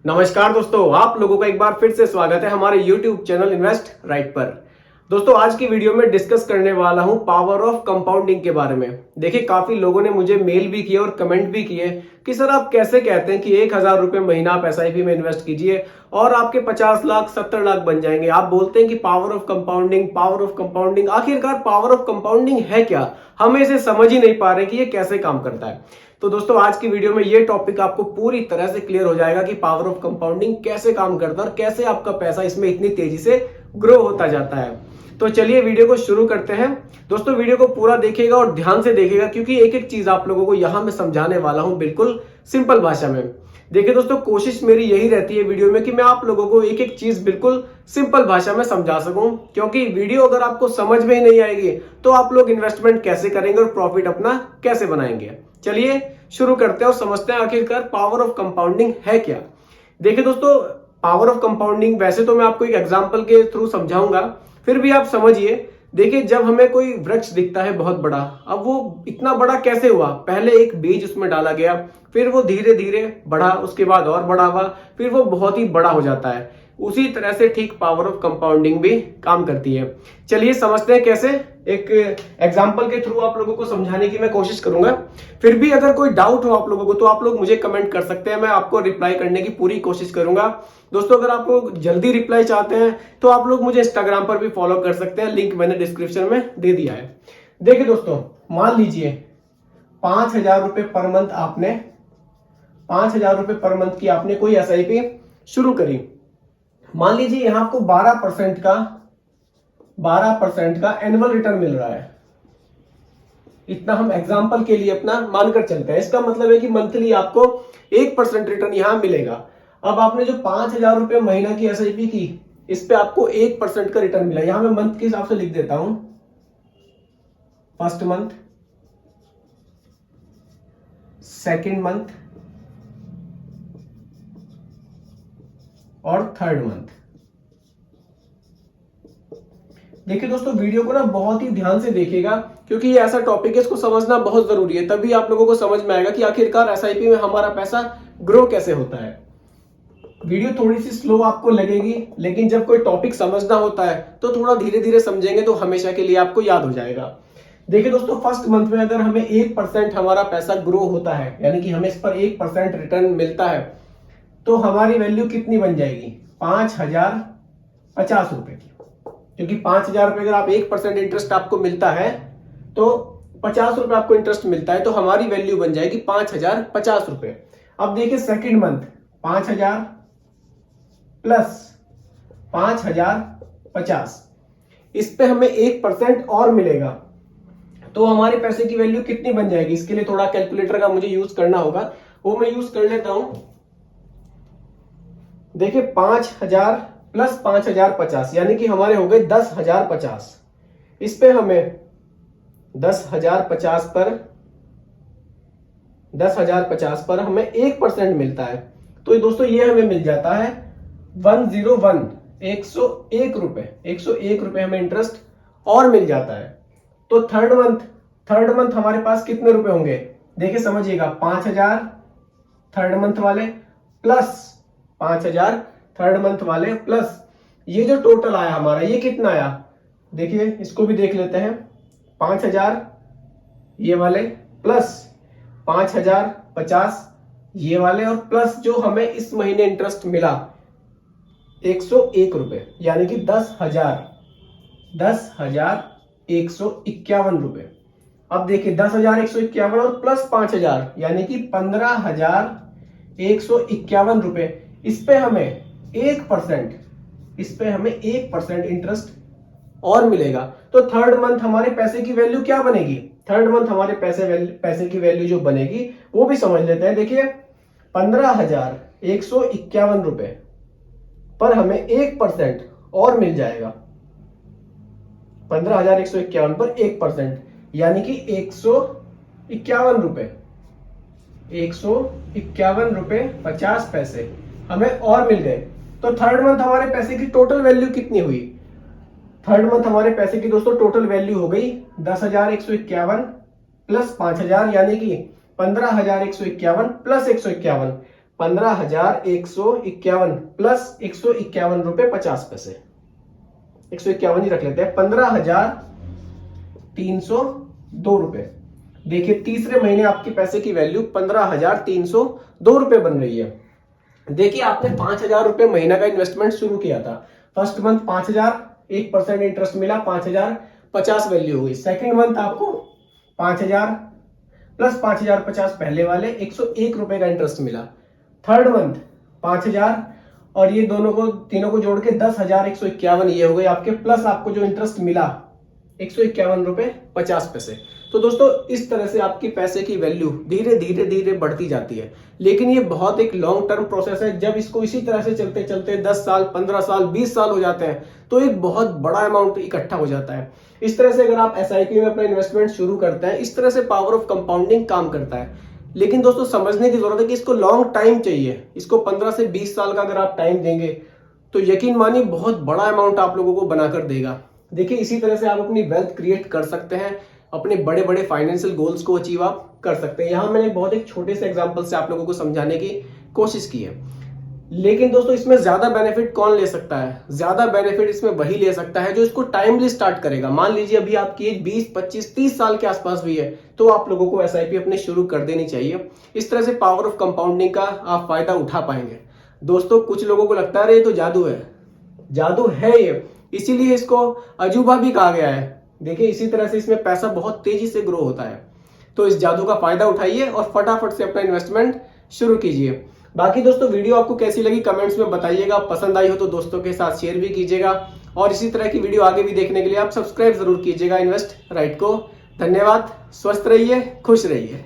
नमस्कार दोस्तों, आप लोगों का एक बार फिर से स्वागत है हमारे YouTube चैनल इन्वेस्ट राइट पर। दोस्तों, आज की वीडियो में डिस्कस करने वाला हूं पावर ऑफ कंपाउंडिंग के बारे में। देखिए, काफी लोगों ने मुझे मेल भी किए और कमेंट भी किए कि सर आप कैसे कहते हैं कि 1,000 रुपए महीना आप SIP में इन्वेस्ट कीजिए और आपके 50 लाख 70 लाख बन जाएंगे। आप बोलते हैं कि power of compounding, power of compounding. आखिरकार पावर ऑफ कंपाउंडिंग है क्या? हम इसे समझ ही नहीं पा रहे कि ये कैसे काम करता है। तो दोस्तों, आज की वीडियो में ये टॉपिक आपको पूरी तरह से क्लियर हो जाएगा कि पावर ऑफ कंपाउंडिंग कैसे काम करता है और कैसे आपका पैसा इसमें इतनी तेजी से ग्रो होता जाता है। तो चलिए वीडियो को शुरू करते हैं। दोस्तों, वीडियो को पूरा देखिएगा और ध्यान से देखिएगा, क्योंकि एक एक चीज आप लोगों को यहां मैं समझाने वाला हूं बिल्कुल सिंपल भाषा में। देखिए दोस्तों, कोशिश मेरी यही रहती है वीडियो में कि मैं आप लोगों को एक एक चीज बिल्कुल सिंपल भाषा में समझा सकूं, क्योंकि वीडियो अगर आपको समझ में ही नहीं आएगी तो आप लोग इन्वेस्टमेंट कैसे करेंगे और प्रॉफिट अपना कैसे बनाएंगे। चलिए शुरू करते हैं और समझते हैं आखिरकार पावर ऑफ कंपाउंडिंग है क्या। देखिए दोस्तों, पावर ऑफ कंपाउंडिंग वैसे तो मैं आपको एक एग्जांपल के थ्रू समझाऊंगा, फिर भी आप समझिए। देखिए, जब हमें कोई वृक्ष दिखता है बहुत बड़ा, अब वो इतना बड़ा कैसे हुआ? पहले एक बीज उसमें डाला गया, फिर वो धीरे धीरे बढ़ा, उसके बाद और बड़ा हुआ, फिर वो बहुत ही बड़ा हो जाता है। उसी तरह से ठीक पावर ऑफ कंपाउंडिंग भी काम करती है। चलिए समझते हैं कैसे। एक एग्जांपल के थ्रू आप लोगों को समझाने की मैं कोशिश करूंगा। फिर भी अगर कोई डाउट हो आप लोगों को तो आप लोग मुझे कमेंट कर सकते हैं, मैं आपको रिप्लाई करने की पूरी कोशिश करूंगा। दोस्तों, अगर आप लोग जल्दी रिप्लाई चाहते हैं तो आप लोग मुझे इंस्टाग्राम पर भी फॉलो कर सकते हैं, लिंक मैंने डिस्क्रिप्शन में दे दिया है। देखिए दोस्तों, मान लीजिए 5,000 रुपए पर मंथ आपने 5,000 रुपए पर मंथ की आपने कोई SIP शुरू करी। मान लीजिए यहां आपको 12% का एनुअल रिटर्न मिल रहा है। इतना हम एग्जांपल के लिए अपना मानकर चलते हैं। इसका मतलब है कि मंथली आपको 1% रिटर्न यहां मिलेगा। अब आपने जो 5,000 रुपए महीना की SIP की, इस पे आपको 1% का रिटर्न मिला। यहां मैं मंथ के हिसाब से लिख देता हूं, फर्स्ट मंथ, सेकेंड मंथ और थर्ड मंथ। देखिए दोस्तों, वीडियो को ना बहुत ही ध्यान से देखिएगा, क्योंकि ये ऐसा टॉपिक है, इसको समझना बहुत जरूरी है। तभी आप लोगों को समझ में आएगा कि आखिरकार SIP में हमारा पैसा ग्रो कैसे होता है। वीडियो थोड़ी सी स्लो आपको लगेगी, लेकिन जब कोई टॉपिक समझना होता है तो थोड़ा धीरे धीरे समझेंगे तो हमेशा के लिए आपको याद हो जाएगा। देखिए दोस्तों, फर्स्ट मंथ में अगर हमें 1% हमारा पैसा ग्रो होता है, यानी कि हमें इस पर 1% रिटर्न मिलता है, तो हमारी वैल्यू कितनी बन जाएगी? 5,050 रुपए की। क्योंकि 5,000 रुपए अगर आप 1% इंटरेस्ट आपको मिलता है तो 50 रुपए आपको इंटरेस्ट मिलता है, तो हमारी वैल्यू बन जाएगी 5,050 रुपए। अब देखिए सेकंड मंथ 5,000 प्लस 5,050, इस पे हमें 1% और मिलेगा, तो हमारे पैसे की वैल्यू कितनी बन जाएगी? इसके लिए थोड़ा कैलकुलेटर का मुझे यूज करना होगा, वो मैं यूज कर लेता हूं। देखिए 5,000 प्लस 5,050, यानी कि हमारे हो गए 10,050। इस पे हमें 10,050 पर हमें 1% मिलता है, तो दोस्तों ये हमें मिल जाता है 101, 101 रुपए हमें इंटरेस्ट और मिल जाता है। तो थर्ड मंथ हमारे पास कितने रुपए होंगे? देखिए समझिएगा, 5,000 थर्ड मंथ वाले प्लस 5,000 थर्ड मंथ वाले प्लस ये जो टोटल आया हमारा, ये कितना आया? देखिए इसको भी देख लेते हैं। 5,000 ये वाले प्लस 5,050 ये वाले, और प्लस जो हमें इस महीने इंटरेस्ट मिला 101 रुपए, यानी कि 10,151 रुपए। अब देखिए 10,151 और प्लस 5,000 यानी कि 15,151 रुपए। इस पे हमें 1% इंटरेस्ट और मिलेगा। तो थर्ड मंथ हमारे पैसे की वैल्यू क्या बनेगी? थर्ड मंथ हमारे पैसे की वैल्यू जो बनेगी वो भी समझ लेते हैं। देखिए 15,151 रुपए पर हमें 1% और मिल जाएगा। 15,151 पर 1%, यानी कि 151 रुपए, 151 रुपए 50 पैसे हमें और मिल गए। तो थर्ड मंथ हमारे पैसे की टोटल वैल्यू कितनी हुई? थर्ड मंथ हमारे पैसे की दोस्तों टोटल वैल्यू हो गई 10,151 प्लस 5,000, यानी कि 15,151 प्लस 151। 15,151 प्लस 151 रुपए 50 पैसे, 151 ही रख लेते हैं, 15,302 रुपए। देखिए तीसरे महीने आपके पैसे की वैल्यू 15,302 रुपए बन रही है। देखिए आपने 5,000 रुपए महीना का इन्वेस्टमेंट शुरू किया था, फर्स्ट मंथ 5,000, 1% इंटरेस्ट मिला, 5,050 वैल्यू हुई। सेकंड मंथ आपको 5,000 प्लस 5,050 पहले वाले 101 रुपए का इंटरेस्ट मिला। थर्ड मंथ 5,000 और ये दोनों को तीनों को जोड़ के 10,151 ये हो गए आपके, प्लस आपको जो इंटरेस्ट मिला 151 रुपए 50 पैसे। तो दोस्तों इस तरह से आपकी पैसे की वैल्यू धीरे धीरे धीरे बढ़ती जाती है, लेकिन ये बहुत एक लॉन्ग टर्म प्रोसेस है। जब इसको इसी तरह से चलते चलते 10 साल, 15 साल, 20 साल हो जाते हैं तो एक बहुत बड़ा अमाउंट इकट्ठा हो जाता है। इस तरह से अगर आप एसआईपी में अपना इन्वेस्टमेंट शुरू करते हैं, इस तरह से पावर ऑफ कंपाउंडिंग काम करता है। लेकिन दोस्तों समझने की जरूरत है कि इसको लॉन्ग टाइम चाहिए। इसको 15 से 20 साल का अगर आप टाइम देंगे तो यकीन मानिए बहुत बड़ा अमाउंट आप लोगों को बनाकर देगा। देखिए इसी तरह से आप अपनी वेल्थ क्रिएट कर सकते हैं, अपने बड़े बड़े फाइनेंशियल गोल्स को अचीव आप कर सकते हैं। यहां मैंने बहुत एक छोटे से एग्जांपल से आप लोगों को समझाने की कोशिश की है। लेकिन दोस्तों इसमें ज्यादा बेनिफिट कौन ले सकता है? ज्यादा बेनिफिट इसमें वही ले सकता है जो इसको टाइमली स्टार्ट करेगा। मान लीजिए अभी आपकी एज 20, 25, 30 साल के आसपास भी है तो आप लोगों को एसआईपी अपने शुरू कर देनी चाहिए। इस तरह से पावर ऑफ कंपाउंडिंग का आप फायदा उठा पाएंगे। दोस्तों कुछ लोगों को लगता है ये तो जादू है, जादू है ये, इसीलिए इसको अजूबा भी कहा गया है। देखिए इसी तरह से इसमें पैसा बहुत तेजी से ग्रो होता है। तो इस जादू का फायदा उठाइए और फटाफट से अपना इन्वेस्टमेंट शुरू कीजिए। बाकी दोस्तों वीडियो आपको कैसी लगी कमेंट्स में बताइएगा। पसंद आई हो तो दोस्तों के साथ शेयर भी कीजिएगा और इसी तरह की वीडियो आगे भी देखने के लिए आप सब्सक्राइब जरूर कीजिएगा इन्वेस्ट राइट को। धन्यवाद, स्वस्थ रहिए, खुश रहिए।